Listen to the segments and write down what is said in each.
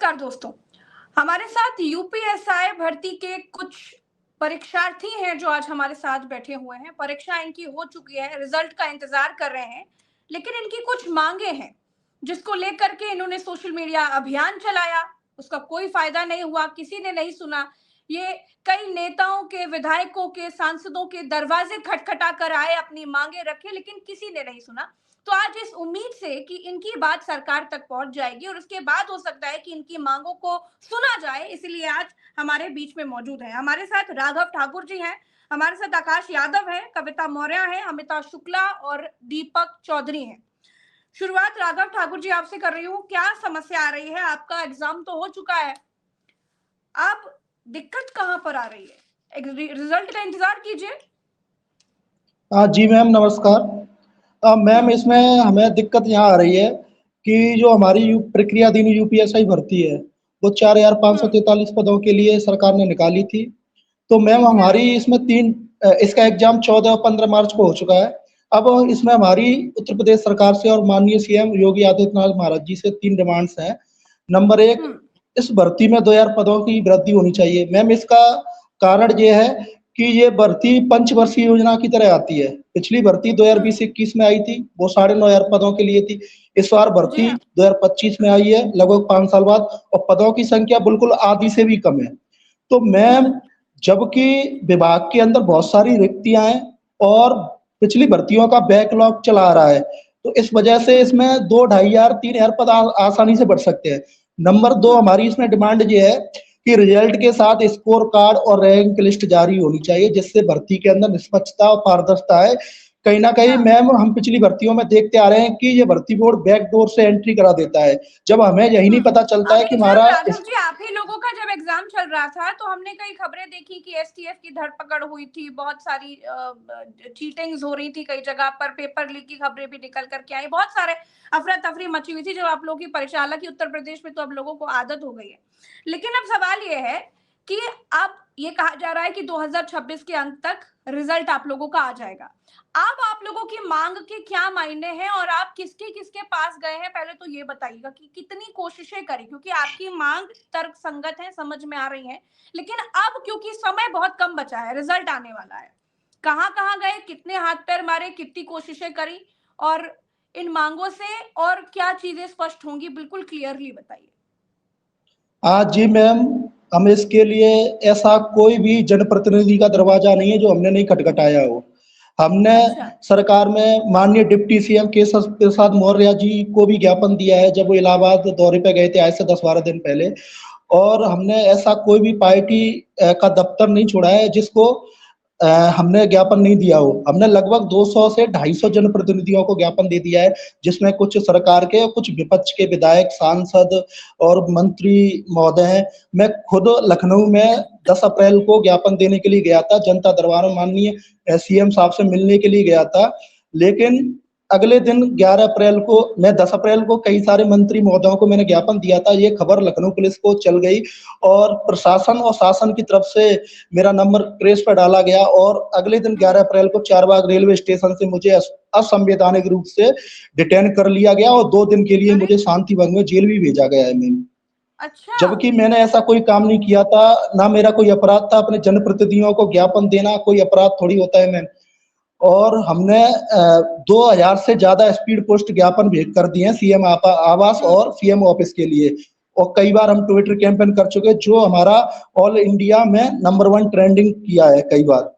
नमस्कार दोस्तों। हमारे साथ यूपीएसआई भर्ती के कुछ परीक्षार्थी हैं जो आज हमारे साथ बैठे हुए हैं। परीक्षा इनकी हो चुकी है, रिजल्ट का इंतजार कर रहे हैं, लेकिन इनकी कुछ मांगे हैं जिसको लेकर के इन्होंने सोशल मीडिया अभियान चलाया। उसका कोई फायदा नहीं हुआ, किसी ने नहीं सुना। ये कई नेताओं के, विधायकों के, सांसदों के दरवाजे खटखटा कर आए, अपनी मांगे रखे, लेकिन किसी ने नहीं सुना। तो आज इस उम्मीद से कि इनकी बात सरकार तक पहुंच जाएगी और उसके बाद हो सकता है कि इनकी मांगों को सुना जाए, इसलिए आज हमारे बीच में मौजूद है। हमारे साथ राघव ठाकुर जी हैं, हमारे साथ आकाश यादव है, कविता मौर्य है, अमिता शुक्ला और दीपक चौधरी हैं। शुरुआत राघव ठाकुर जी आपसे कर रही हूँ। क्या समस्या आ रही है? आपका एग्जाम तो हो चुका है, अब दिक्कत कहाँ पर आ रही है? रिजल्ट का इंतजार कीजिए। जी मैम नमस्कार। मैम इसमें हमें दिक्कत यहाँ आ रही है कि जो हमारी प्रक्रियाधीन यूपीएसआई भर्ती है वो 4,543 पदों के लिए सरकार ने निकाली थी। तो मैम हमारी इसमें इसका एग्जाम 14 और 15 मार्च को हो चुका है। अब इसमें हमारी उत्तर प्रदेश सरकार से और माननीय सीएम योगी आदित्यनाथ महाराज जी से 3 डिमांड्स हैं। नंबर 1, इस भर्ती में 2000 पदों की वृद्धि होनी चाहिए। मैम इसका कारण ये है कि ये भर्ती पंचवर्षीय योजना की तरह आती है। पिछली भर्ती 2020-21 में आई थी, वो 9,500 पदों के लिए थी। इस बार भर्ती 2025 में आई है, लगभग 5 साल बाद, और पदों की संख्या बिल्कुल आधी से भी कम है। तो मैम जबकि विभाग के अंदर बहुत सारी रिक्तियां हैं और पिछली भर्तियों का बैकलॉग चला आ रहा है, तो इस वजह से इसमें 2,500-3,000 पद आसानी से बढ़ सकते हैं। नंबर 2, हमारी इसमें डिमांड ये है कि रिजल्ट के साथ स्कोर कार्ड और रैंक लिस्ट जारी होनी चाहिए, जिससे भर्ती के अंदर निष्पक्षता और पारदर्शिता है। कहीं ना कहीं मैम हम पिछली भर्तियों में देखते आ रहे हैं कि ये भर्ती बोर्ड बैकडोर से एंट्री करा देता है, जब हमें यही नहीं पता चलता है कि हमारा जी आप ही लोगों का जब एग्जाम चल रहा था तो हमने कई खबरें देखी कि एसटीएफ की धरपकड़ हुई थी, बहुत सारी चीटिंग्स हो रही थी, कई जगह पर पेपर लीक की खबरें भी निकल करके आई, बहुत सारे अफरा तफरी मची हुई थी जब आप लोगों की परीक्षा। हालांकि उत्तर प्रदेश में तो अब लोगों को आदत हो गई है, लेकिन अब सवाल ये है कि अब ये कहा जा रहा है कि 2026 के अंत तक रिजल्ट आप लोगों का आ जाएगा। अब आप लोगों की मांग के क्या मायने हैं और आप किसके किसके पास गए हैं? पहले तो ये बताइएगा कि कितनी कोशिशें करी, क्योंकि आपकी मांग तर्क संगत है, समझ में आ रही है, लेकिन अब क्योंकि समय बहुत कम बचा है, रिजल्ट आने वाला है, कहां कहां गए, कितने हाथ पैर मारे, कितनी कोशिशें करी, और इन मांगों से और क्या चीजें स्पष्ट होंगी, बिल्कुल क्लियरली बताइए। जी मैम, हम इसके लिए ऐसा कोई भी जनप्रतिनिधि का दरवाजा नहीं है जो हमने नहीं खटखटाया हो। हमने सरकार में माननीय डिप्टी सीएम केशव प्रसाद मौर्य जी को भी ज्ञापन दिया है, जब वो इलाहाबाद दौरे पे गए थे आज से 10-12 दिन पहले। और हमने ऐसा कोई भी पार्टी का दफ्तर नहीं छोड़ा है जिसको हमने ज्ञापन नहीं दिया हो। हमने लगभग 200 से 250 जनप्रतिनिधियों को ज्ञापन दे दिया है, जिसमें कुछ सरकार के, कुछ विपक्ष के विधायक, सांसद और मंत्री महोदय हैं। मैं खुद लखनऊ में 10 अप्रैल को ज्ञापन देने के लिए गया था, जनता दरबार में माननीय सीएम साहब से मिलने के लिए गया था। लेकिन अगले दिन 11 अप्रैल को, मैं 10 अप्रैल को कई सारे मंत्री महोदयों को मैंने ज्ञापन दिया था। ये खबर लखनऊ पुलिस को चल गई और प्रशासन और शासन की तरफ से मेरा नंबर ट्रेस पर डाला गया, और अगले दिन 11 अप्रैल को चारबाग रेलवे स्टेशन से मुझे असंवैधानिक रूप से डिटेन कर लिया गया और 2 दिन के लिए मुझे शांति भंग में जेल भी भेजा गया है मैम। अच्छा। जबकि मैंने ऐसा कोई काम नहीं किया था, ना मेरा कोई अपराध था। अपने जनप्रतिनिधियों को ज्ञापन देना कोई अपराध थोड़ी होता है मैम। और हमने 2000 से ज्यादा स्पीड पोस्ट ज्ञापन भेज कर दिए हैं सीएम आवास और सीएम ऑफिस के लिए, और कई बार हम ट्विटर कैंपेन कर चुके, जो हमारा ऑल इंडिया में नंबर 1 ट्रेंडिंग किया है कई बार।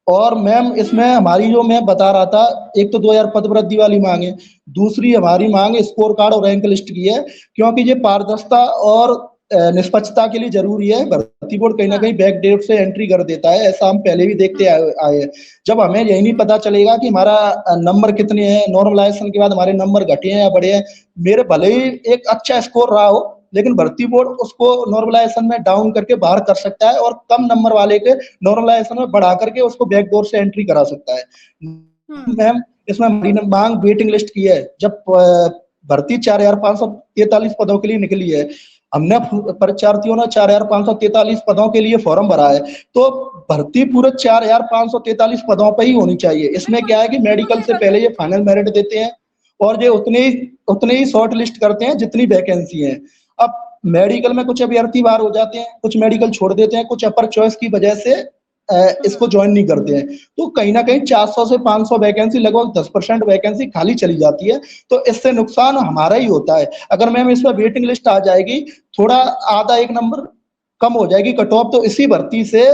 और मैम इसमें हमारी, जो मैं बता रहा था, एक तो 2000 पद वृद्धि वाली मांग है, दूसरी हमारी मांग स्कोर कार्ड और रैंक लिस्ट की है, क्योंकि ये पारदर्शिता और निष्पक्षता के लिए जरूरी है। भर्ती बोर्ड कहीं ना कहीं बैकडोर से एंट्री कर देता है, ऐसा हम पहले भी देखते आए हैं। जब हमें यही नहीं पता चलेगा कि हमारा नंबर कितने हैं, नॉर्मलाइजेशन के बाद हमारे नंबर घटे हैं या बढ़े हैं, मेरे भले ही एक अच्छा स्कोर रहा हो, लेकिन भर्ती बोर्ड उसको नॉर्मलाइजेशन में डाउन करके बाहर कर सकता है और कम नंबर वाले के नॉर्मलाइजेशन में बढ़ा करके उसको बैकडोर से एंट्री करा सकता है। मैम इसमें हमारी मांग वेटिंग लिस्ट की है। जब भर्ती 4,543 पदों के लिए निकली है, हमने परीक्षार्थियों ने 4,543 पदों के लिए फॉर्म भरा है, तो भर्ती पूरे 4,543 पदों पर ही होनी चाहिए। इसमें क्या है कि मेडिकल से पहले ये फाइनल मेरिट देते हैं और ये उतने ही शॉर्ट लिस्ट करते हैं जितनी वैकेंसी है। अब मेडिकल में कुछ अभ्यर्थी बाहर हो जाते हैं, कुछ मेडिकल छोड़ देते हैं, कुछ अपर चॉइस की वजह से इसको ज्वाइन नहीं करते हैं, तो कहीं ना कहीं 400 से 500 वैकेंसी, लगभग 10% वैकेंसी खाली चली जाती है। तो इससे नुकसान हमारा ही होता है। अगर मैम इस पर वेटिंग लिस्ट आ जाएगी, थोड़ा आधा एक नंबर कम हो जाएगी कट ऑफ, तो इसी भर्ती से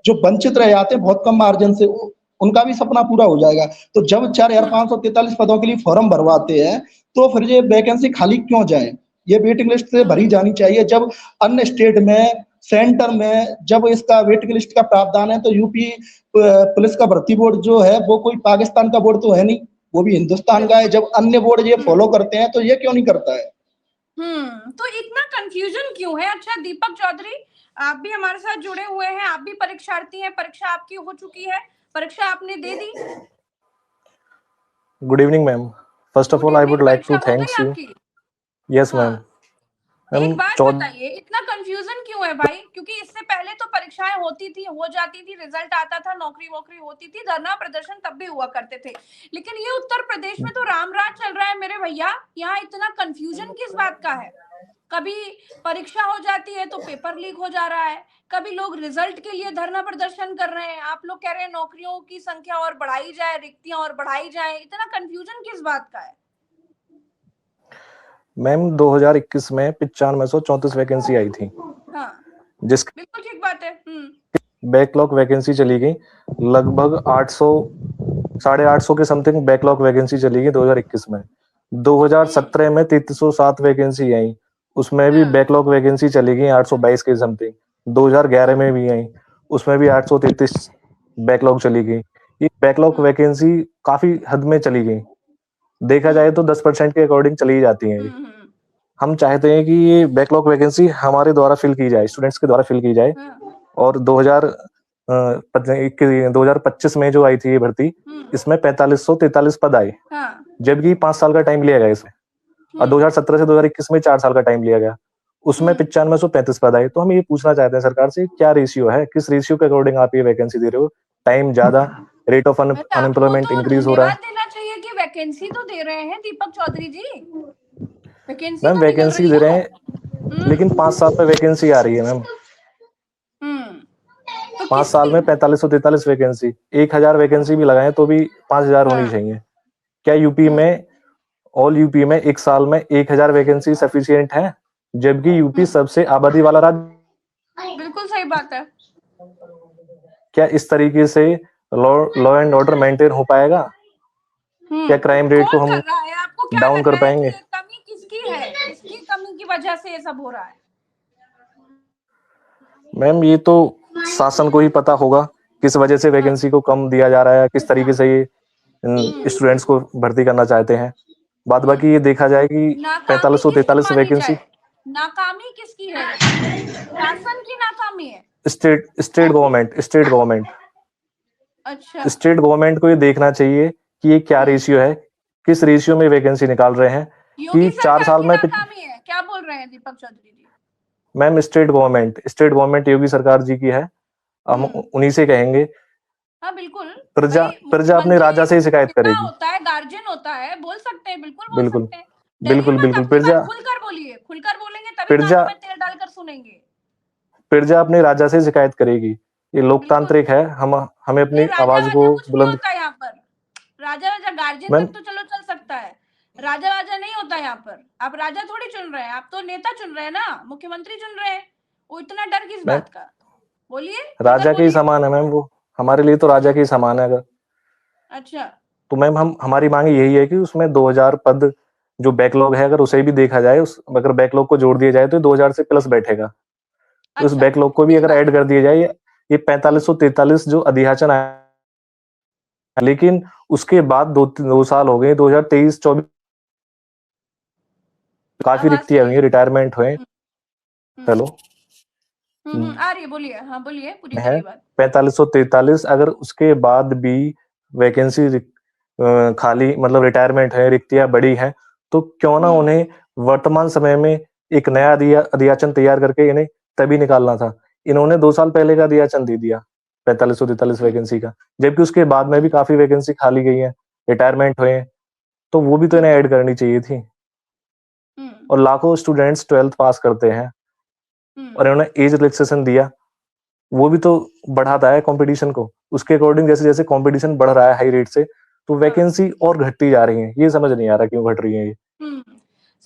जो वंचित रह जाते हैं बहुत कम मार्जिन से, उनका भी सपना पूरा हो जाएगा। तो जब 4543 पदों के लिए फॉर्म भरवाते हैं, तो फिर ये वैकेंसी खाली क्यों जाए? ये वेटिंग लिस्ट से भरी जानी चाहिए। जब अन्य स्टेट में, सेंटर में जब इसका वेटिंग लिस्ट का प्रावधान है, तो यूपी पुलिस का भर्ती बोर्ड जो है वो कोई पाकिस्तान का बोर्ड तो है नहीं, वो भी हिंदुस्तान का है। जब अन्य बोर्ड ये फॉलो करते हैं तो ये क्यों नहीं करता है? तो इतना कंफ्यूजन क्यों है? अच्छा दीपक चौधरी, आप भी हमारे साथ जुड़े हुए हैं, आप भी परीक्षार्थी हैं, परीक्षा आपकी हो चुकी है, परीक्षा आपने दे दी? Good evening ma'am, first of all I would like to thanks you. Yes ma'am. एक बात बताइए, इतना कंफ्यूजन क्यों है भाई? क्योंकि इससे पहले तो परीक्षाएं होती थी, हो जाती थी, रिजल्ट आता था, नौकरी वोकरी होती थी, धरना प्रदर्शन तब भी हुआ करते थे। लेकिन ये उत्तर प्रदेश में तो राम राज चल रहा है मेरे भैया, यहाँ इतना कंफ्यूजन किस बात का है? कभी परीक्षा हो जाती है तो पेपर लीक हो जा रहा है, कभी लोग रिजल्ट के लिए धरना प्रदर्शन कर रहे हैं, आप लोग कह रहे हैं नौकरियों की संख्या और बढ़ाई जाए, रिक्तियां और बढ़ाई जाए। इतना कंफ्यूजन किस बात का है? मैम 2021 में 9534 वैकेंसी आई थी। हाँ, जिसकी बिल्कुल ठीक बात है। बैकलॉग वैकेंसी चली गई, लगभग 800 850 के समथिंग बैकलॉग वैकेंसी चली गई 2021 में। 2017 में 3307 वैकेंसी आई, उसमें भी बैकलॉग वैकेंसी चली गई 822 के समथिंग। 2011 में भी आई, उसमें भी 833 बैकलॉग चली गई। ये बैकलॉग वैकेंसी काफी हद में चली गई, देखा जाए तो 10% के अकॉर्डिंग चली जाती है। हम चाहते हैं कि ये बैकलॉग वैकेंसी हमारे द्वारा फिल की जाए, स्टूडेंट्स के द्वारा फिल की जाए। और 2025 में जो आई थी ये भर्ती, इसमें 4543 पद आए, जबकि 5 साल का टाइम लिया गया इसमें। और 2017 से 2021 में 4 साल का टाइम लिया गया, उसमें 9535 पद आए। तो हम ये पूछना चाहते हैं सरकार से, क्या रेशियो है, किस रेशियो के अकॉर्डिंग आप ये वैकेंसी दे रहे हो? टाइम ज्यादा, रेट ऑफ अनएम्प्लॉयमेंट इंक्रीज हो रहा है। देना चाहिए कि वैकेंसी तो दे रहे हैं दीपक चौधरी जी, वैकेंसी मैम वैकेंसी दे रहे हैं, लेकिन 5 साल में वैकेंसी आ रही है मैम। 5 साल में 4543 वैकेंसी, 1000 वैकेंसी भी लगाए तो भी 5000 होनी चाहिए। क्या यूपी में, ऑल यूपी में एक साल में 1000 वैकेंसी सफिशिएंट है? जबकि यूपी सबसे आबादी वाला राज्य। बिल्कुल सही बात है। क्या इस तरीके से लॉ एंड ऑर्डर मेंटेन हो पाएगा? क्या क्राइम रेट को हम डाउन कर पाएंगे? कमी किसकी है? किसकी कमी की वजह से ये सब हो रहा है? मैम ये तो शासन को ही पता होगा किस वजह से वैकेंसी को कम दिया जा रहा है, किस तरीके से ये स्टूडेंट्स को भर्ती करना चाहते हैं। बाद बाकी ये देखा जाए कि 4543 वैकेंसी। नाकामी किसकी है? शासन की नाकामी है? State government. अच्छा, स्टेट गवर्नमेंट को ये देखना चाहिए कि ये क्या रेशियो है, किस रेशियो में वैकेंसी निकाल रहे हैं कि 4 साल में। क्या बोल रहे हैं दीपक चौधरी जी? मैम स्टेट गवर्नमेंट योगी सरकार जी की है, हम उन्हीं से कहेंगे। हाँ बिल्कुल, प्रजा अपने राजा से ही शिकायत करेगी। होता है, गार्जियन होता है, बोल सकते हैं, बिल्कुल बोल सकते हैं। बिल्कुल प्रजा खुलकर बोलिए, खुलकर बोलेंगे तभी कानों में तेल डालकर सुनेंगे। प्रजा अपने राजा से शिकायत करेगी, ये लोकतांत्रिक है, हमें अपनी आवाज को बुलंद। यहाँ पर राजा गार्जियन तक तो चलो चल सकता है, राजा नहीं होता यहाँ पर। आप राजा थोड़ी चुन रहे हैं, आप तो नेता चुन रहे हैं ना, मुख्यमंत्री चुन रहे हैं। वो इतना डर किस बात का? बोलिए। राजा के ही समान है मैम, वो हमारे लिए तो राजा के ही समान है। अगर अच्छा, तो मैम हमारी मांग यही है कि उसमें 2000 पद जो बैकलॉग है, अगर उसे भी देखा जाए, अगर बैकलॉग को जोड़ दिया जाए तो 2000 से प्लस बैठेगा। उस बैकलॉग को भी अगर ऐड कर दिया जाए, ये 4543 जो अधियाचन आया, लेकिन उसके बाद 2 साल हो गए, 2023-24 काफी रिक्तियां हुई, रिटायरमेंट हुए। हेलो, आ रही है, बोलिए। हाँ बोलिए, पूरी है 4543। अगर उसके बाद भी वैकेंसी खाली, मतलब रिटायरमेंट है, रिक्तियां बड़ी हैं, तो क्यों ना उन्हें वर्तमान समय में एक नया अधियाचन तैयार करके इन्हें तभी निकालना था। इन्होंने 2 साल पहले का अधियाचन दे दिया 4543 वैकेंसी का, जबकि उसके बाद में भी काफी वैकेंसी खाली गई है, रिटायरमेंट हुए हैं, तो वो भी तो इन्हें ऐड करनी चाहिए थी। और लाखों स्टूडेंट्स 12th पास करते हैं और इन्होंने एज रिलैक्सेशन दिया, वो भी तो बढ़ाता है कंपटीशन को। उसके अकॉर्डिंग जैसे जैसे कंपटीशन बढ़ रहा है हाई रेट से, तो वैकेंसी और घटती जा रही है। ये समझ नहीं आ रहा क्यों घट रही है ये।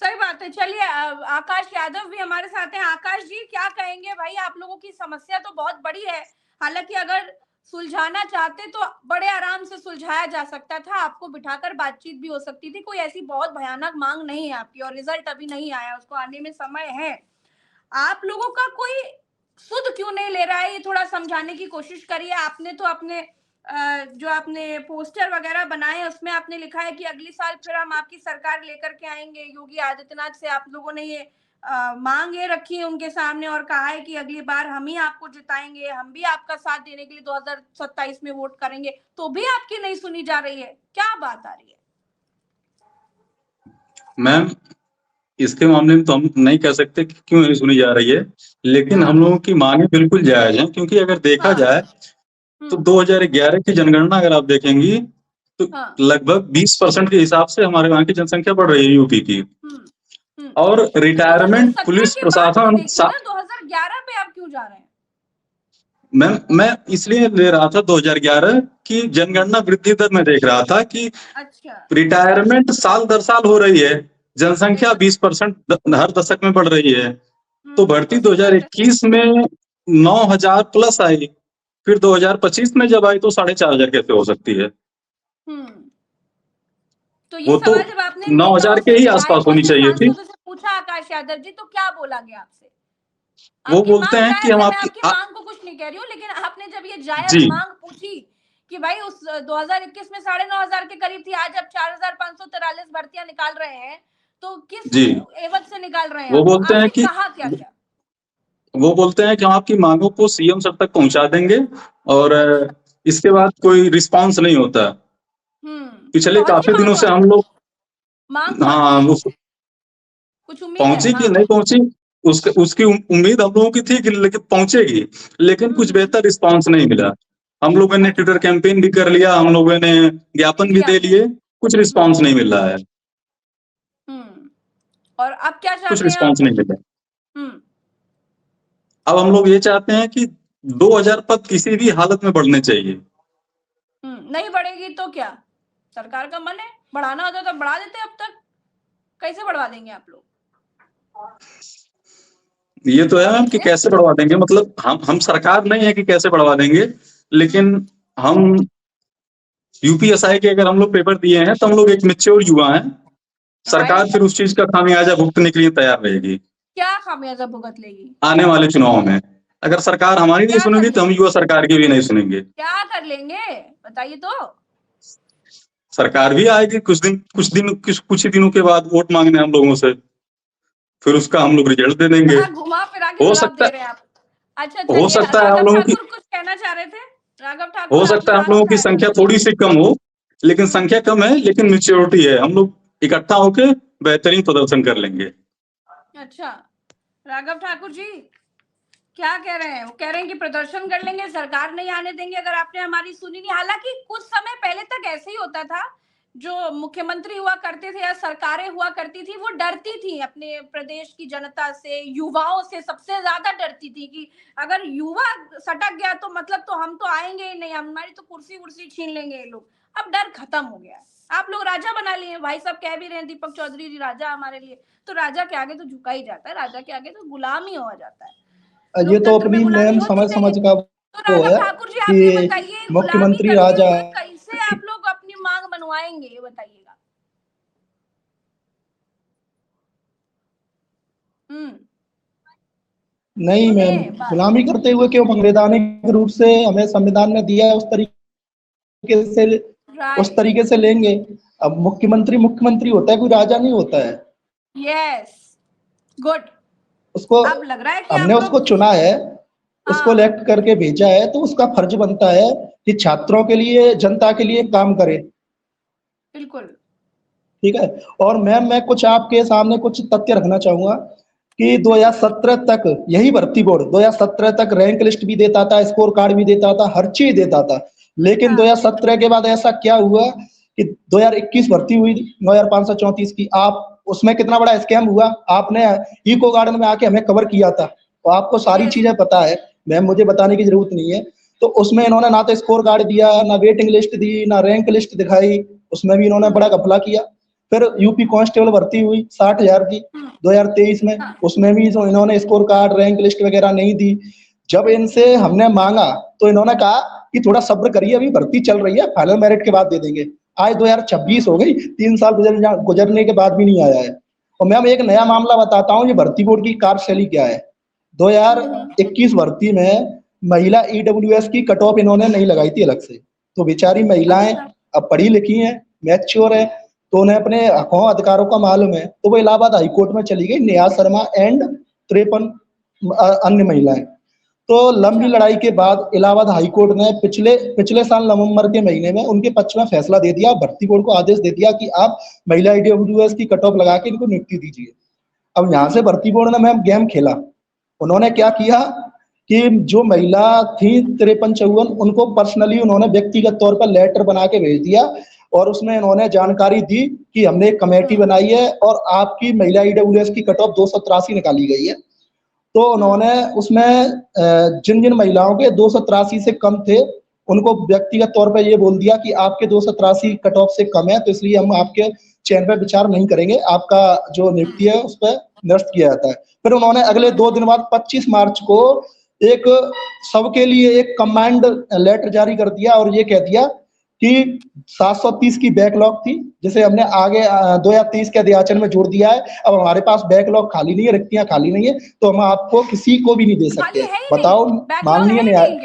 सही बात है। चलिए आकाश यादव भी हमारे साथ हैं। आकाश जी, क्या कहेंगे भाई? आप लोगों की समस्या तो बहुत बड़ी है, हालांकि अगर सुलझाना चाहते तो बड़े आराम से सुलझाया जा सकता था, आपको बिठाकर बातचीत भी हो सकती थी। कोई ऐसी बहुत भयानक मांग नहीं है आपकी, और रिजल्ट अभी नहीं आया, उसको आने में समय है। आप लोगों का कोई सुध क्यों नहीं ले रहा है, ये थोड़ा समझाने की कोशिश करिए। आपने तो अपने जो आपने पोस्टर वगैरह बनाए उसमें आपने लिखा है कि अगली साल फिर हम आपकी सरकार लेकर के आएंगे। योगी आदित्यनाथ से आप लोगों ने ये मांग ये रखी है उनके सामने और कहा है कि अगली बार हम ही आपको जिताएंगे, हम भी आपका साथ देने के लिए 2027 में वोट करेंगे, तो भी आपकी नहीं सुनी जा रही है। क्या बात आ रही है? मैम, इसके मामले में तो हम नहीं कह सकते कि क्यों नहीं सुनी जा रही है, लेकिन हम लोगों की मांगे बिल्कुल जायज हैं। क्योंकि अगर देखा जाए तो 2011 की जनगणना अगर आप देखेंगी तो लगभग 20% के हिसाब से हमारे वहाँ की जनसंख्या बढ़ रही है यूपी की। और रिटायरमेंट पुलिस प्रशासन 2011 पे आप क्यों जा रहे हैं? मैं इसलिए ले रहा था 2011 की जनगणना वृद्धि दर में देख रहा था कि रिटायरमेंट साल दर साल हो रही है, जनसंख्या 20% हर दशक में बढ़ रही है। तो भर्ती 2021 में 9,000 प्लस आई, फिर 2025 में जब आई तो 4,500 कैसे हो सकती है? तो ये सवाल जब आपने 9,000 के ही आसपास होनी चाहिए थी। पूछा आकाश यादव जी, तो क्या बोला गया आपसे? वो बोलते हैं कि हम आपकी मांग को कुछ नहीं कह रही हूँ, लेकिन आपने जब ये जायज मांग पूछी कि भाई उस 2021 में 9,500 के करीब थी, आज अब 4,543 भर्तियां निकाल रहे हैं, तो किस एवज से निकाल रहे हैं? वो बोलते हैं कि क्या वो बोलते हैं कि हम आपकी मांगों को सीएम सर तक पहुंचा देंगे, और इसके बाद कोई रिस्पांस नहीं होता। पिछले काफी दिनों से हम लोग कुछ उम्मीद पहुंची कि नहीं पहुंची उसकी उम्मीद हम लोगों की थी कि लेकिन पहुंचेगी, लेकिन कुछ बेहतर रिस्पांस नहीं मिला। हम लोगों ने ट्विटर कैंपेन भी कर लिया, हम लोगों ने ज्ञापन भी दे लिए, कुछ रिस्पांस नहीं मिल रहा है। और अब क्या चाहते हैं? कुछ रिस्पांस नहीं मिला। अब हम लोग ये चाहते हैं कि 2,000 पद किसी भी हालत में बढ़ने चाहिए। नहीं बढ़ेगी तो क्या? सरकार का मन है, बढ़ाना होता तो बढ़ा देते। अब तक कैसे बढ़वा देंगे आप लोग? ये तो है कि कैसे बढ़वा देंगे, मतलब हम सरकार नहीं है कि कैसे बढ़वा देंगे, लेकिन हम यूपीएसआई के अगर हम लोग पेपर दिए हैं तो हम लोग एक मैच्योर युवा हैं। सरकार फिर उस चीज का खामियाजा भुगतने के लिए तैयार रहेगी। क्या खामियाजा भुगत लेगी? आने वाले चुनाव में अगर सरकार हमारी नहीं सुनेगी तो हम युवा सरकार की भी नहीं सुनेंगे। क्या कर लेंगे बताइए तो? सरकार भी आएगी कुछ ही दिनों के बाद वोट मांगने हम लोगों से, फिर उसका हम लोग रिजल्ट दे देंगे। घुमा फिरा के हो सकता है हो सकता है हम लोगों की कुछ कहना चाह रहे थे राघव ठाकुर? हो सकता है हम लोगों की संख्या थोड़ी सी कम हो, लेकिन संख्या कम है लेकिन मैच्योरिटी है। हम लोग इकट्ठा होकर बेहतरीन प्रदर्शन कर लेंगे। अच्छा, राघव ठाकुर जी क्या कह रहे हैं? वो कह रहे हैं कि प्रदर्शन कर लेंगे, सरकार नहीं आने देंगे अगर आपने हमारी सुनी नहीं। हालांकि कुछ समय पहले तक ऐसे ही होता था, जो मुख्यमंत्री हुआ करते थे या सरकारें हुआ करती थी वो डरती थी अपने प्रदेश की जनता से, युवाओं से सबसे ज्यादा डरती थी कि अगर युवा सटक गया तो मतलब तो हम तो आएंगे ही नहीं, हमारी तो कुर्सी छीन लेंगे ये लोग। अब डर खत्म हो गया। आप लोग राजा बना लिए, भाई साहब कह भी रहे हैं दीपक चौधरी जी राजा हमारे लिए, तो राजा के आगे तो झुका ही जाता है, राजा के आगे तो गुलाम ही हो जाता है। ये तो अपनी मैम समझ का वो है कि मुख्यमंत्री राजा। कैसे आप लोग अपनी मांग बनवाएंगे ये बताइएगा? नहीं मैम, गुलामी करते हुए क्यों? संवैधानिक रूप से हमें संविधान ने दिया उस तरीके से लेंगे। अब मुख्यमंत्री होता है, कोई राजा नहीं होता है। Yes, good. उसको अब लग रहा है कि हमने उसको चुना है, उसको इलेक्ट करके भेजा है, तो उसका फर्ज बनता है कि छात्रों के लिए, जनता के लिए काम करे। बिल्कुल ठीक है। और मैम मैं कुछ आपके सामने कुछ तथ्य रखना चाहूंगा कि 2017 तक यही भर्ती बोर्ड 2017 तक रैंक लिस्ट भी देता था, स्कोर कार्ड भी देता था, हर चीज देता था। लेकिन 2017 के बाद ऐसा क्या हुआ कि 2021 भर्ती हुई 9534 की, आप उसमें कितना बड़ा स्कैम हुआ, आपने इको गार्डन में आके हमें कवर किया था, तो आपको सारी चीजें पता है मैम, मुझे बताने की जरूरत नहीं है। तो उसमें इन्होंने ना तो स्कोर कार्ड दिया, ना वेटिंग लिस्ट दी, ना रैंक लिस्ट दिखाई, उसमें भी इन्होंने बड़ा घपला किया। फिर यूपी कांस्टेबल भर्ती हुई 60,000 की 2023 में, उसमें भी इन्होंने स्कोर कार्ड रैंक लिस्ट वगैरह नहीं दी। जब इनसे हमने मांगा तो इन्होंने कहा कि थोड़ा सब्र करिए, अभी भर्ती चल रही है, फाइनल मेरिट के बाद दे देंगे। आज 2026 हो गई, 3 साल गुजरने के बाद भी नहीं आया है। और मैम एक नया मामला बताता हूँ, ये भर्ती बोर्ड की कार्यशैली क्या है। 2021 भर्ती में महिला ईडब्ल्यूएस की कट ऑफ इन्होंने नहीं लगाई थी अलग से, तो बेचारी महिलाएं अब पढ़ी लिखी हैं, मैच्योर है, तो उन्हें अपने हकों अधिकारों का मालूम है, तो वो इलाहाबाद हाईकोर्ट में चली गई, नेहा शर्मा एंड 53 अन्य महिलाएं। तो लंबी लड़ाई के बाद इलाहाबाद हाईकोर्ट ने पिछले साल नवंबर के महीने में उनके पक्ष में फैसला दे दिया, भर्ती बोर्ड को आदेश दे दिया कि आप महिला ईडब्ल्यूएस की कट ऑफ लगा के इनको नियुक्ति दीजिए। अब यहाँ से भर्ती बोर्ड ने मैम गेम खेला, उन्होंने क्या किया कि जो महिला थी 53-54, उनको पर्सनली उन्होंने व्यक्तिगत तौर पर लेटर बना के भेज दिया, और उसमें इन्होंने जानकारी दी कि हमने एक कमेटी बनाई है और आपकी महिला ईडब्ल्यूएस की कट ऑफ 283 निकाली गई है। तो उन्होंने उसमें जिन जिन महिलाओं के 283 से कम थे, उनको व्यक्तिगत तौर पर ये बोल दिया कि आपके 283 कट ऑफ से कम है, तो इसलिए हम आपके चयन पर विचार नहीं करेंगे, आपका जो नियुक्ति है उस पर निरस्त किया जाता है। फिर उन्होंने अगले 2 दिन बाद 25 मार्च को एक सबके लिए एक कमांड लेटर जारी कर दिया और ये कह दिया कि 730 की बैकलॉग थी, जिसे हमने आगे 2023 के अध्याचन में जोड़ दिया है। अब हमारे पास बैकलॉग खाली नहीं है, रिक्तियां खाली नहीं है, तो हम आपको किसी को भी नहीं दे सकते। बताओ माननीय न्याय,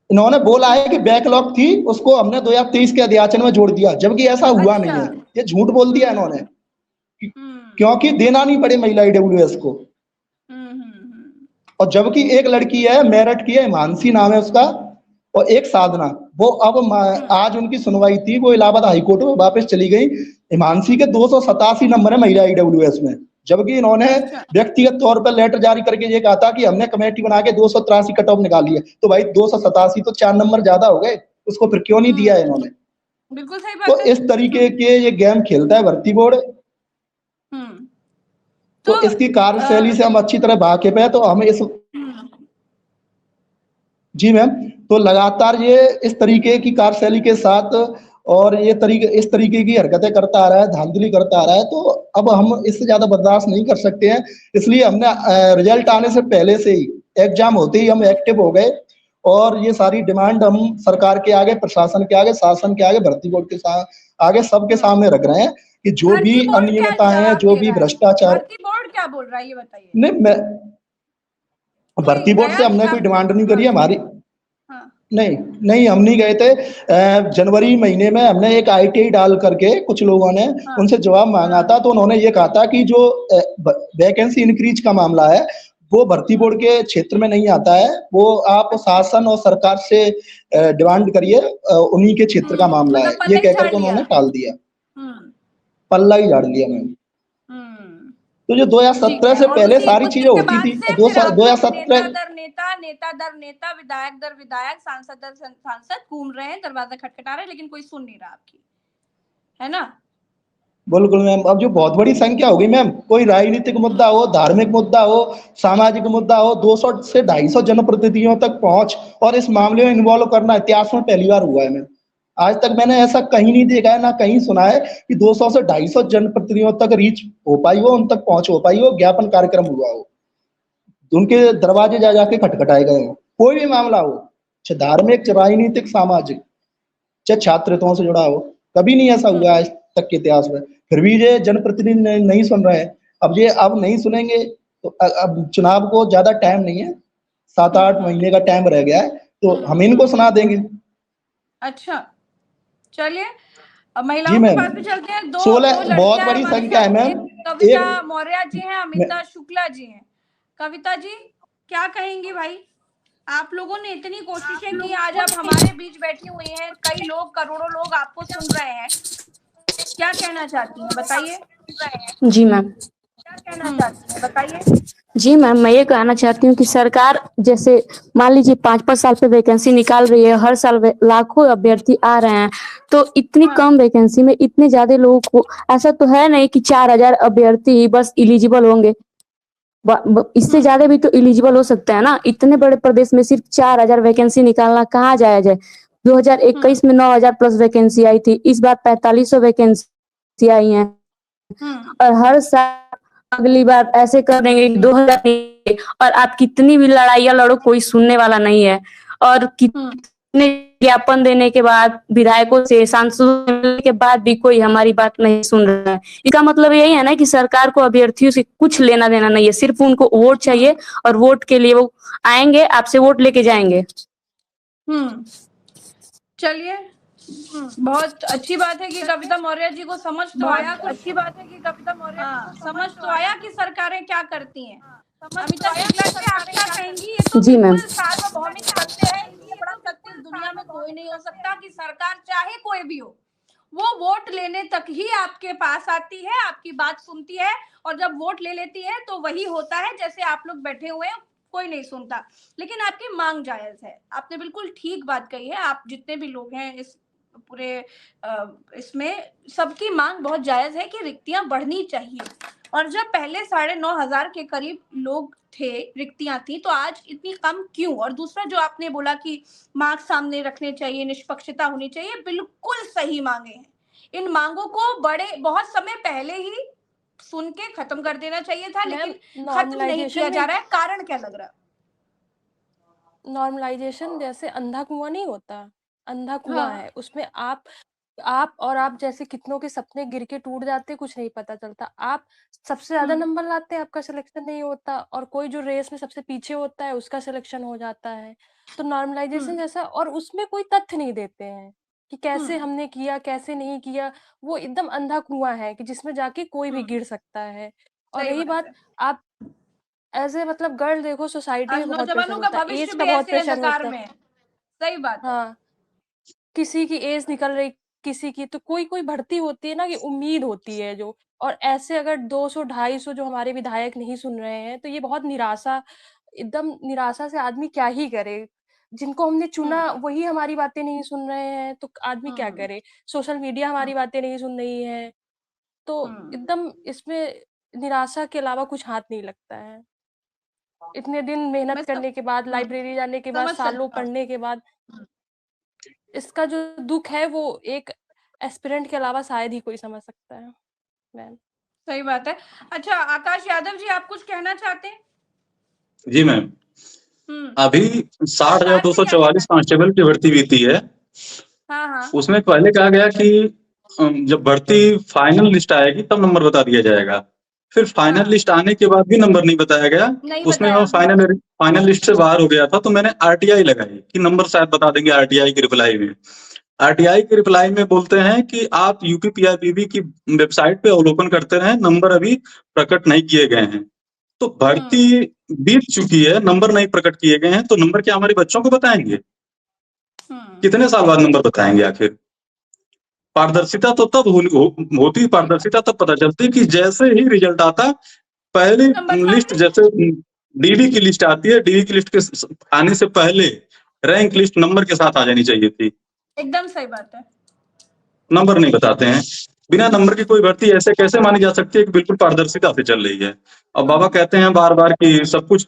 इन्होंने बोला है कि बैकलॉग थी, उसको हमने 2023 के अध्याचन में जोड़ दिया, जबकि ऐसा हुआ नहीं है, ये झूठ बोल दिया इन्होंने, क्योंकि देना नहीं पड़े महिला ईडब्ल्यूएस को। और जबकि एक लड़की है, मेरठ की है, मानसी नाम है उसका, और एक साधना, वो अब आज उनकी सुनवाई थी, वो इलाहाबाद हाईकोर्ट में वापस चली गई। हिमांशी के 287 नंबर है महिला ईडब्ल्यूएस में, जबकि इन्होंने व्यक्तिगत तौर पर लेटर जारी करके ये कहा था कि हमने कमेटी बना के 283 कट ऑफ निकाली है। तो भाई 287 तो 4 नंबर ज्यादा हो गए, उसको फिर क्यों नहीं दिया इन्होंने? बिल्कुल सही बात तो इस तरीके के ये गेम खेलता है भर्ती बोर्ड। तो इसकी कार्यशैली से हम अच्छी तरह वाकिफ है, तो हमें इस जी मैम, तो लगातार ये इस तरीके की कार्यशैली के साथ और इस तरीके की हरकतें करता आ रहा है, धांधली करता आ रहा है, तो अब हम इससे ज्यादा बर्दाश्त नहीं कर सकते हैं। इसलिए हमने रिजल्ट आने से पहले से ही, एग्जाम होते ही हम एक्टिव हो गए और ये सारी डिमांड हम सरकार के आगे, प्रशासन के आगे, शासन के आगे, भर्ती बोर्ड के आगे सबके सामने रख रहे हैं कि जो भी अनियमितता है, जो भी भ्रष्टाचार। भर्ती बोर्ड क्या बोल रहा है ये बताइए? नहीं, मैं भर्ती बोर्ड से हमने कोई डिमांड नहीं करी है हमारी। नहीं, हम नहीं गए थे। जनवरी महीने में हमने एक ITI डाल करके कुछ लोगों ने उनसे जवाब मांगा था, तो उन्होंने ये कहा था कि जो वैकेंसी इंक्रीज का मामला है वो भर्ती बोर्ड के क्षेत्र में नहीं आता है, वो आप शासन और सरकार से डिमांड करिए, उन्हीं के क्षेत्र का मामला है, ये कहकर के उन्होंने टाल दिया, पल्ला ही झाड़ लिया मैम। तो जो 2017 से पहले सारी चीजें होती थी, 2017 नेता दर नेता, विधायक दर विधायक, सांसद दर सांसद घूम रहे हैं, दरवाजा खटखटा रहे हैं, लेकिन कोई सुन नहीं रहा आपकी, है ना? बिल्कुल मैम, अब जो बहुत बड़ी संख्या होगी मैम, कोई राजनीतिक मुद्दा हो, धार्मिक मुद्दा हो, सामाजिक मुद्दा हो, 200 से 250 जनप्रतिनिधियों तक पहुंच और इस मामले में इन्वॉल्व करना इतिहास में पहली बार हुआ है मैम। आज तक मैंने ऐसा कहीं नहीं देखा है, ना कहीं सुना है कि 200 से 250 जनप्रतिनिधियों तक रीच हो पाई हो, उन तक पहुंच हो पाई हो, ज्ञापन कार्यक्रम हुआ हो, उनके दरवाजे जा जाके खटखटाए गए हो। कोई भी मामला हो, चाहे धार्मिक, चाहे राजनीतिक, सामाजिक, चाहे छात्रत्वों से जुड़ा हो, कभी नहीं ऐसा हुआ आज तक के इतिहास में। फिर भी ये जनप्रतिनिधि नहीं सुन रहे हैं। अब नहीं सुनेंगे तो अब चुनाव को ज्यादा टाइम नहीं है, 7-8 महीने का टाइम रह गया है, तो हम इनको सुना देंगे। अच्छा, चलिए महिलाओं के पास भी चलते हैं। 16 बहुत बड़ी संख्या है मैम। कविता मौर्य जी हैं, अमिता शुक्ला जी हैं। कविता जी क्या कहेंगी भाई? आप लोगों ने इतनी कोशिशें की, आज आप हमारे बीच बैठी हुई हैं, कई लोग, करोड़ों लोग आपको सुन रहे हैं, क्या कहना चाहती हैं बताइए? जी मैम, कहना चाहती हैं, बताइए। जी मैम, मैं ये कहना चाहती हूँ कि सरकार जैसे मान लीजिए 5-5 साल पे वैकेंसी निकाल रही है, हर साल लाखों अभ्यर्थी आ रहे हैं, तो इतनी कम वैकेंसी में इतने ज्यादा लोगों को, ऐसा तो है नहीं कि 4000 अभ्यर्थी ही बस एलिजिबल होंगे, इससे ज्यादा भी तो एलिजिबल हो सकता है ना। इतने बड़े प्रदेश में सिर्फ 4000 वैकेंसी निकालना कहाँ जायज है। 2021 में 9000 प्लस वैकेंसी आई थी, इस बार 4500 वैकेंसी आई है, और हर साल अगली बार ऐसे कर देंगे 2000, और आप कितनी भी लड़ाइयाँ लड़ो कोई सुनने वाला नहीं है। और कितने ज्ञापन देने के बाद, विधायकों से, सांसदों के बाद भी कोई हमारी बात नहीं सुन रहा है। इसका मतलब यही है ना कि सरकार को अभ्यर्थियों से कुछ लेना देना नहीं है, सिर्फ उनको वोट चाहिए, और वोट के लिए वो आएंगे, आपसे वोट लेके जाएंगे। चलिए, बहुत अच्छी बात है कि कविता मौर्य जी को समझ तो आया, अच्छी बात है कि कविता मौर्य समझ तो आया कि सरकारें क्या करती हैं। अमिता शुक्ला जी, आप क्या कहेंगी? ये तो जी मैम। सार्वभौमिक सत्य है, इतनी बड़ा सत्य इस दुनिया में कोई नहीं हो सकता कि सरकार चाहे कोई भी हो, वो वोट लेने तक ही आपके पास आती है, आपकी बात सुनती है, और जब वोट ले लेती है तो वही होता है जैसे आप लोग बैठे हुए हैं, कोई नहीं सुनता। लेकिन आपकी मांग जायज है, आपने बिल्कुल ठीक बात कही है। आप जितने भी लोग हैं इस पूरे इसमें, सबकी मांग बहुत जायज है कि रिक्तियां बढ़नी चाहिए। और जब पहले 9500 के करीब लोग थे, रिक्तियां थी, तो आज इतनी कम क्यों? और दूसरा जो आपने बोला कि मार्क्स सामने रखने चाहिए, निष्पक्षता होनी चाहिए, बिल्कुल सही मांगे हैं। इन मांगों को बहुत समय पहले ही सुन के खत्म कर देना चाहिए था, लेकिन खत्म नहीं किया जा रहा है। कारण क्या लग रहा है? नॉर्मलाइजेशन जैसे अंधा कुआं नहीं होता, अंधा कुआं है, उसमें आप जैसे कितनों के सपने गिर के टूट जाते, कुछ नहीं पता चलता। आप सबसे ज्यादा नंबर लाते हैं, आपका सिलेक्शन नहीं होता, और कोई जो रेस में सबसे पीछे होता है उसका सिलेक्शन हो जाता है। तो नॉर्मलाइजेशन जैसा, और उसमें कोई तथ्य नहीं देते हैं कि कैसे हमने किया, कैसे नहीं किया। वो एकदम अंधा कुआं है कि जिसमें जाके कोई भी गिर सकता है। और रही बात, आप ऐसे मतलब गर्ल देखो, सोसाइटी में बहुत प्रेशर होता है, एज का बहुत प्रेशर होता है। सही बात है। हाँ, किसी की एज निकल रही, किसी की तो कोई भर्ती होती है ना कि उम्मीद होती है जो, और ऐसे अगर 200-250 जो हमारे विधायक नहीं सुन रहे हैं, तो ये बहुत निराशा, एकदम निराशा से आदमी क्या ही करे। जिनको हमने चुना वही हमारी बातें नहीं सुन रहे हैं, तो आदमी क्या करे। सोशल मीडिया हमारी बातें नहीं सुन रही है, तो एकदम इसमें निराशा के अलावा कुछ हाथ नहीं लगता है। इतने दिन मेहनत करने के बाद, लाइब्रेरी जाने के बाद, सालों पढ़ने के बाद, इसका जो दुख है वो एक एस्पिरेंट के अलावा शायद ही कोई समझ सकता है। मैम, सही बात है। अच्छा, आकाश यादव जी, आप कुछ कहना चाहते हैं? जी मैम, अभी 60,244 कांस्टेबल की भर्ती बीती है। उसमें पहले कहा गया कि जब भर्ती फाइनल लिस्ट आएगी तब नंबर बता दिया जाएगा। फिर फाइनल लिस्ट आने के बाद भी नंबर नहीं बताया गया। उसमें मैं फाइनल लिस्ट से बाहर हो गया था, तो मैंने आरटीआई लगाई कि नंबर शायद बता देंगे आरटीआई की रिप्लाई में। आरटीआई की रिप्लाई में बोलते हैं कि आप यूपीपीआईबी की वेबसाइट पे अवलोकन करते रहे, नंबर अभी प्रकट नहीं किए गए हैं। तो भर्ती बीत चुकी है, नंबर नहीं प्रकट किए गए हैं, तो नंबर क्या हमारे बच्चों को बताएंगे? कितने साल बाद नंबर बताएंगे आखिर? पारदर्शिता तो तब होती, पारदर्शिता तब पता चलती कि जैसे ही रिजल्ट आता, पहली लिस्ट, जैसे डीडी की लिस्ट आती है, डीडी की लिस्ट के आने से पहले रैंक लिस्ट नंबर के साथ आ जानी चाहिए थी। एकदम सही बात है। नंबर नहीं बताते हैं। बिना नंबर की कोई भर्ती ऐसे कैसे मानी जा सकती है कि बिल्कुल पारदर्शिता से चल रही है? अब बाबा कहते हैं बार बार कि सब कुछ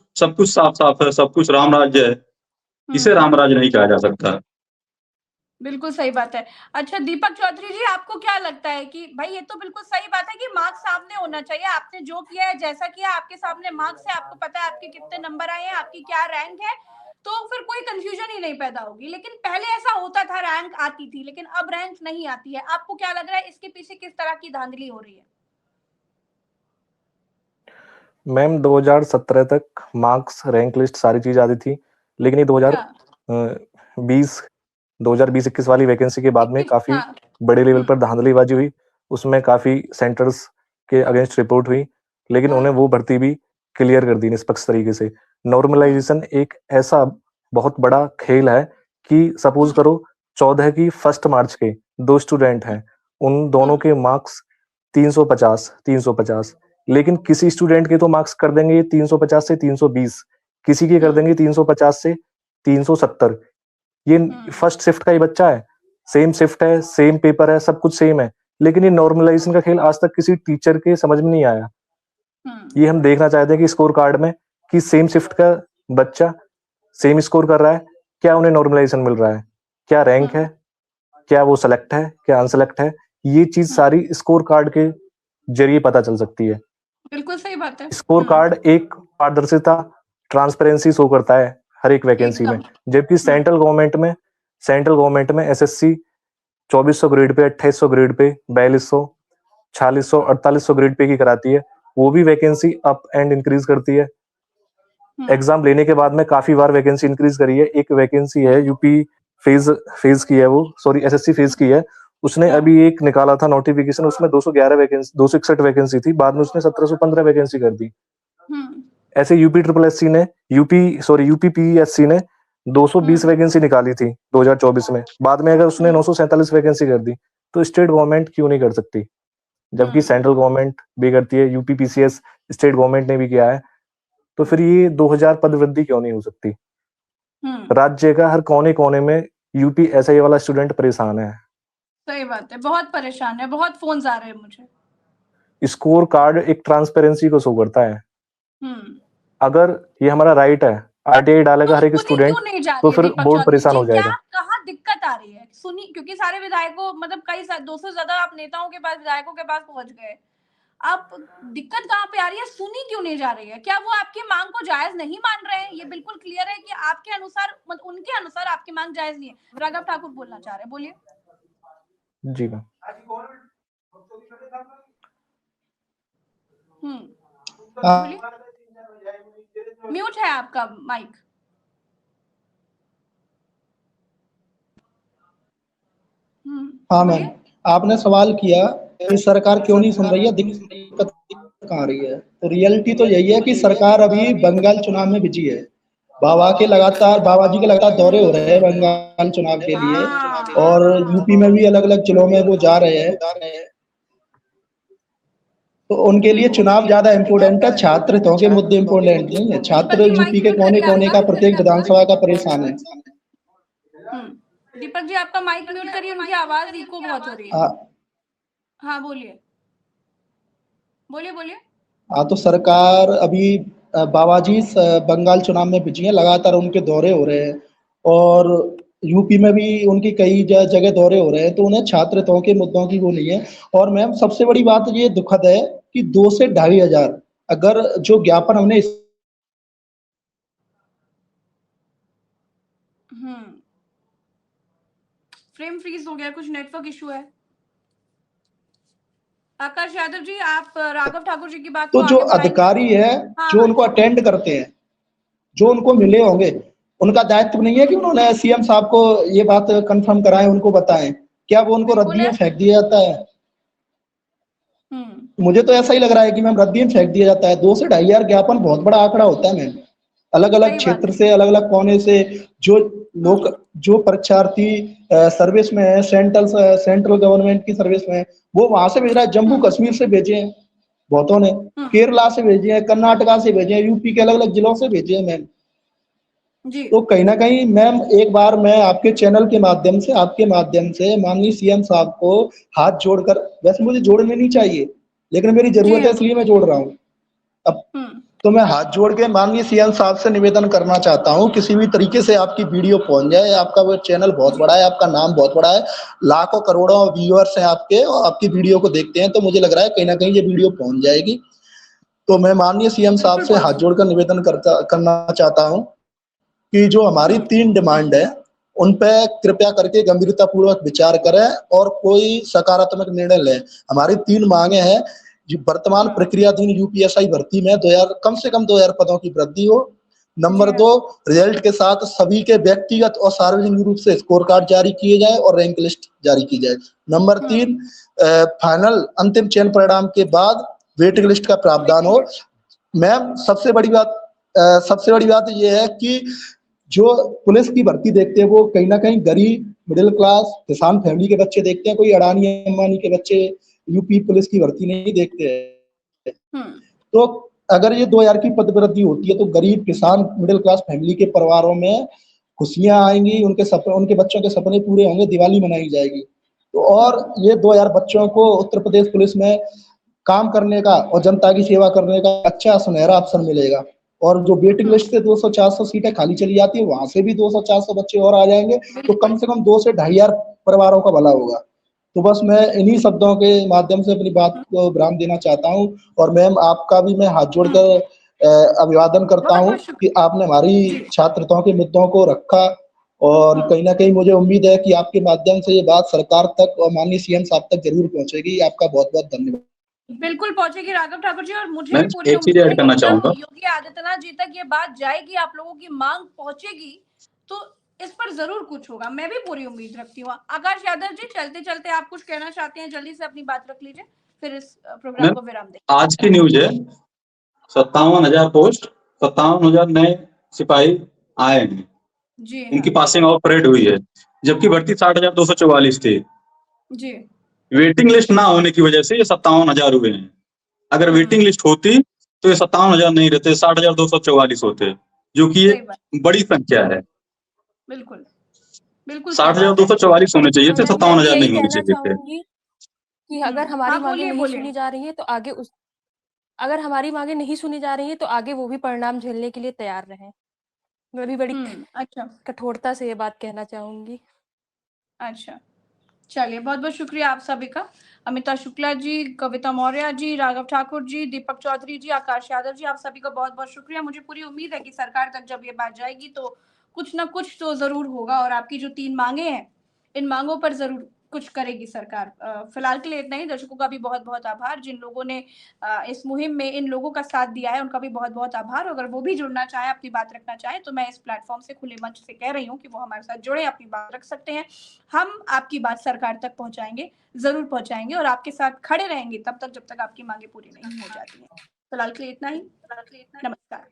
साफ साफ है, सब कुछ राम राज्य है। इसे राम राज्य नहीं कहा जा सकता। बिल्कुल सही बात है। अच्छा, दीपक चौधरी जी, आपको क्या लगता है कि भाई ये तो बिल्कुल सही बात है कि मार्क्स सामने होना चाहिए। आपने जो किया है, जैसा किया, आपके सामने मार्क्स है, आपको पता है आपके कितने नंबर आए हैं, आपकी क्या रैंक है, तो फिर कोई कंफ्यूजन ही नहीं पैदा होगी। लेकिन पहले ऐसा होता था, रैंक आती थी, लेकिन अब रैंक नहीं आती है। आपको क्या लग रहा है इसके पीछे किस तरह की धांधली हो रही है? मैम 2017 तक मार्क्स, रैंक लिस्ट, सारी चीज आती थी, लेकिन ये 2020-21 वाली वैकेंसी के बाद में काफी बड़े लेवल पर धांधलीबाजी हुई। उसमें काफी सेंटर्स के अगेंस्ट रिपोर्ट हुई, लेकिन उन्हें वो भर्ती भी क्लियर कर दी निष्पक्ष तरीके से। नॉर्मलाइजेशन एक ऐसा बहुत बड़ा खेल है कि सपोज करो 14 की 1 मार्च के 2 स्टूडेंट हैं, उन दोनों के मार्क्स 350, लेकिन किसी स्टूडेंट के तो मार्क्स कर देंगे 350 से 320, किसी के कर देंगे 350 से 370। ये फर्स्ट शिफ्ट का ही बच्चा है, सेम शिफ्ट है, सेम पेपर है, सब कुछ सेम है, लेकिन ये नॉर्मलाइजेशन का खेल आज तक किसी टीचर के समझ में नहीं आया। ये हम देखना चाहते हैं कि स्कोर कार्ड में कि सेम शिफ्ट का बच्चा सेम स्कोर कर रहा है, क्या उन्हें नॉर्मलाइजेशन मिल रहा है, क्या रैंक है, क्या वो सेलेक्ट है, क्या अनसेलेक्ट है, ये चीज सारी स्कोर कार्ड के जरिए पता चल सकती है। बिल्कुल सही बात है। स्कोर कार्ड एक पारदर्शिता, ट्रांसपेरेंसी शो करता है हर एक वैकेंसी में, जबकि सेंट्रल गवर्नमेंट में SSC 2400 grade pay, 2800 grade pay, 4200, 4600, 4800 grade pay की कराती है। वो भी वैकेंसी अप एंड इंक्रीज करती है। एग्जाम लेने के बाद में काफी बार वैकेंसी इंक्रीज करी है। एक वैकेंसी है यूपी फेज की है, वो सॉरी एसएससी फेज की है, उसने अभी एक निकाला था नोटिफिकेशन, उसमें 261 वैकेंसी थी, बाद में उसने 1715 वैकेंसी कर दी। ऐसे यूपीपीएससी ने 220 वैकेंसी निकाली थी 2024 में, बाद में अगर उसने 947 वैकेंसी कर दी, तो स्टेट गवर्नमेंट क्यों नहीं कर सकती, जबकि सेंट्रल गवर्नमेंट भी करती है, यूपीपीसीएस स्टेट गवर्नमेंट ने भी किया है, तो फिर ये 2000 पद वृद्धि क्यों नहीं हो सकती। राज्य का हर कोने कोने में यूपीएसआई वाला स्टूडेंट परेशान है। सही बात है, बहुत परेशान है, बहुत फोन्स आ रहे हैं मुझे। स्कोर कार्ड एक ट्रांसपेरेंसी को शो करता है। अगर ये हमारा राइट है, आरटीआई डालेगा हर एक स्टूडेंट, तो फिर बोर्ड परेशान हो जाएगा। कहाँ दिक्कत आ रही है सुनी, क्योंकि सारे विधायकों मतलब कई 200 ज्यादा आप नेताओं के पास, विधायकों के पास पहुंच गए, आप दिक्कत कहाँ पे आ रही है, सुनी क्यों नहीं जा रही है? क्या वो आपकी मांग को जायज नहीं मान रहे हैं? ये बिल्कुल क्लियर है कि आपके अनुसार, मतलब उनके अनुसार आपकी मांग जायज नहीं है। राघव ठाकुर बोलना चाह रहे हैं, बोलिए। जी मैम। म्यूट है आपका माइक। हाँ मैम, आपने सवाल किया कि सरकार क्यों नहीं सुन रही है, दिक्कत कहाँ आ रही है। तो रियलिटी तो यही है कि सरकार अभी बंगाल चुनाव में बिजी है। बाबा जी के लगातार दौरे हो रहे हैं बंगाल चुनाव के लिए, और यूपी में भी अलग अलग जिलों में वो जा रहे हैं। तो उनके लिए चुनाव ज्यादा इम्पोर्टेंट है, छात्र हितों के मुद्दे इम्पोर्टेंट नहीं है। छात्र यूपी के कोने कोने का, प्रत्येक विधानसभा का परेशान है। दीपक जी आपका माइक म्यूट करिए, उनकी आवाज इको बहुत हो रही है। हाँ बोलिए बोलिए। हाँ, तो सरकार अभी बाबाजी बंगाल चुनाव में बिजी है, लगातार उनके दौरे हो रहे हैं, और यूपी में भी उनकी कई जगह दौरे हो रहे हैं, तो उन्हें छात्र हितों के मुद्दों की वो नहीं है। और मैम सबसे बड़ी बात ये दुखद है कि 2 से 2500 अगर जो ज्ञापन हमने फ्रेम फ्रीज हो गया, कुछ नेटवर्क इशू है। आकाश यादव जी, आप राघव ठाकुर जी की बात तो जो अधिकारी है, जो उनको अटेंड करते हैं, जो उनको मिले होंगे, उनका दायित्व नहीं है कि उन्होंने सीएम साहब को ये बात कंफर्म कराएं, उनको बताएं। क्या वो उनको रद्दी में फेंक दिया जाता है? मुझे तो ऐसा ही लग रहा है कि मैम रद्दी में फेंक दिया जाता है। 2 से 2500 ज्ञापन बहुत बड़ा आंकड़ा होता है मैम। अलग अलग क्षेत्र से, अलग अलग कोने से जो लोग, जो परीक्षार्थी सर्विस में है, सेंट्रल गवर्नमेंट की सर्विस में, वो वहां से भेज रहा है। जम्मू कश्मीर से भेजे हैं बहुतों ने, केरला से भेजे हैं, कर्नाटका से भेजे हैं, यूपी के अलग अलग जिलों से भेजे हैं मैम। तो कहीं ना कहीं मैम, एक बार मैं आपके चैनल के माध्यम से, आपके माध्यम से माननीय सीएम साहब को हाथ जोड़कर, वैसे मुझे जोड़ने नहीं चाहिए, लेकिन मेरी जरूरत है इसलिए मैं जोड़ रहा हूँ अब, तो मैं हाथ जोड़ के माननीय सीएम साहब से निवेदन करना चाहता हूँ, किसी भी तरीके से आपकी वीडियो पहुंच जाए। आपका वो चैनल बहुत बड़ा है, आपका नाम बहुत बड़ा है, लाखों करोड़ों व्यूअर्स हैं आपके, और आपकी वीडियो को देखते हैं, तो मुझे लग रहा है कहीं ना कहीं ये वीडियो पहुंच जाएगी। तो मैं माननीय सीएम साहब से हाथ जोड़कर निवेदन करना चाहता हूँ कि जो हमारी 3 डिमांड है, उन पे कृपया करके गंभीरता पूर्वक विचार करें और कोई सकारात्मक निर्णय लें। हमारी 3 मांगे हैं। वर्तमान प्रक्रियाधीन यूपीएसआई भर्ती में कम से कम 2000 पदों की वृद्धि हो। नंबर 2, रिजल्ट के साथ सभी के व्यक्तिगत और सार्वजनिक रूप से स्कोर कार्ड जारी किए जाए और रैंक लिस्ट जारी की जाए। नंबर 3, फाइनल अंतिम चयन परिणाम के बाद वेटिंग लिस्ट का प्रावधान हो। मैम सबसे बड़ी बात यह है कि जो पुलिस की भर्ती देखते हैं, वो कहीं ना कहीं गरीब, मिडिल क्लास, किसान फैमिली के बच्चे देखते हैं। कोई अडानी अंबानी के बच्चे यूपी पुलिस की भर्ती नहीं देखते हैं। तो अगर ये 2000 की पदवृद्धि होती है तो गरीब किसान मिडिल क्लास फैमिली के परिवारों में खुशियां आएंगी, उनके बच्चों के सपने पूरे होंगे, दिवाली मनाई जाएगी। तो और ये 2000 बच्चों को उत्तर प्रदेश पुलिस में काम करने का और जनता की सेवा करने का अच्छा सुनहरा अवसर मिलेगा। और जो वेटिंग लिस्ट से 200-400 सीटें खाली चली जाती है, वहां से भी 200-400 बच्चे और आ जाएंगे, तो कम से कम 2 से 2500 परिवारों का भला होगा। तो बस मैं इन्हीं शब्दों के माध्यम से अपनी बात को विराम देना चाहता हूँ। और मैम आपका भी मैं हाथ जोड़कर अभिवादन करता हूँ कि आपने हमारी छात्रताओं के मुद्दों को रखा, और कहीं ना कहीं मुझे उम्मीद है कि आपके माध्यम से ये बात सरकार तक और माननीय सीएम साहब तक जरूर पहुंचेगी। आपका बहुत बहुत धन्यवाद। बिल्कुल पहुंचेगी राघव ठाकुर जी, और मुझे भी पूरी एक चीज उम्मीद ऐड करना चाहूंगा, योगी आदित्यनाथ जी तक ये बात जाएगी, आप लोगों की मांग पहुंचेगी, तो इस पर जरूर कुछ होगा, मैं भी पूरी उम्मीद रखती हूँ। आकाश यादव जी, चलते चलते आप कुछ कहना चाहते हैं, जल्दी से अपनी बात रख लीजिए, फिर इस प्रोग्राम को विराम दें। आज की न्यूज है 57,000 पोस्ट, 57,000 नए सिपाही आए हैं जी, इनकी पासिंग आउट परेड हुई है, जबकि भर्ती 60,244 थी जी। वेटिंग लिस्ट ना होने की वजह से ये 57,000 हुए हैं। अगर वेटिंग लिस्ट होती तो ये 57,000 नहीं रहते, 60,244 होते, जो कि ये बड़ी संख्या है। बिल्कुल बिल्कुल 60,244 होने चाहिए थे, 57,000 नहीं होने चाहिए थे। कि अगर हमारी मांगे नहीं सुनी जा रही है तो आगे अगर हमारी मांगे नहीं सुनी जा रही है तो आगे वो भी परिणाम झेलने के लिए तैयार रहें। मैं भी बड़ी अच्छा कठोरता से ये बात कहना चाहूंगी। अच्छा, चलिए, बहुत बहुत शुक्रिया आप सभी का। अमिता शुक्ला जी, कविता मौर्य जी, राघव ठाकुर जी, दीपक चौधरी जी, आकाश यादव जी, आप सभी का बहुत बहुत शुक्रिया। मुझे पूरी उम्मीद है कि सरकार तक जब ये बात जाएगी तो कुछ ना कुछ तो जरूर होगा, और आपकी जो 3 मांगे हैं, इन मांगों पर जरूर कुछ करेगी सरकार। फिलहाल के लिए इतना ही। दर्शकों का भी बहुत बहुत आभार, जिन लोगों ने इस मुहिम में इन लोगों का साथ दिया है, उनका भी बहुत बहुत आभार। अगर वो भी जुड़ना चाहे, अपनी बात रखना चाहे, तो मैं इस प्लेटफॉर्म से, खुले मंच से कह रही हूँ कि वो हमारे साथ जुड़े, अपनी बात रख सकते हैं। हम आपकी बात सरकार तक पहुंचाएंगे, जरूर पहुंचाएंगे, और आपके साथ खड़े रहेंगे तब तक जब तक आपकी मांगे पूरी नहीं हो जाती है। फिलहाल के लिए इतना ही। नमस्कार।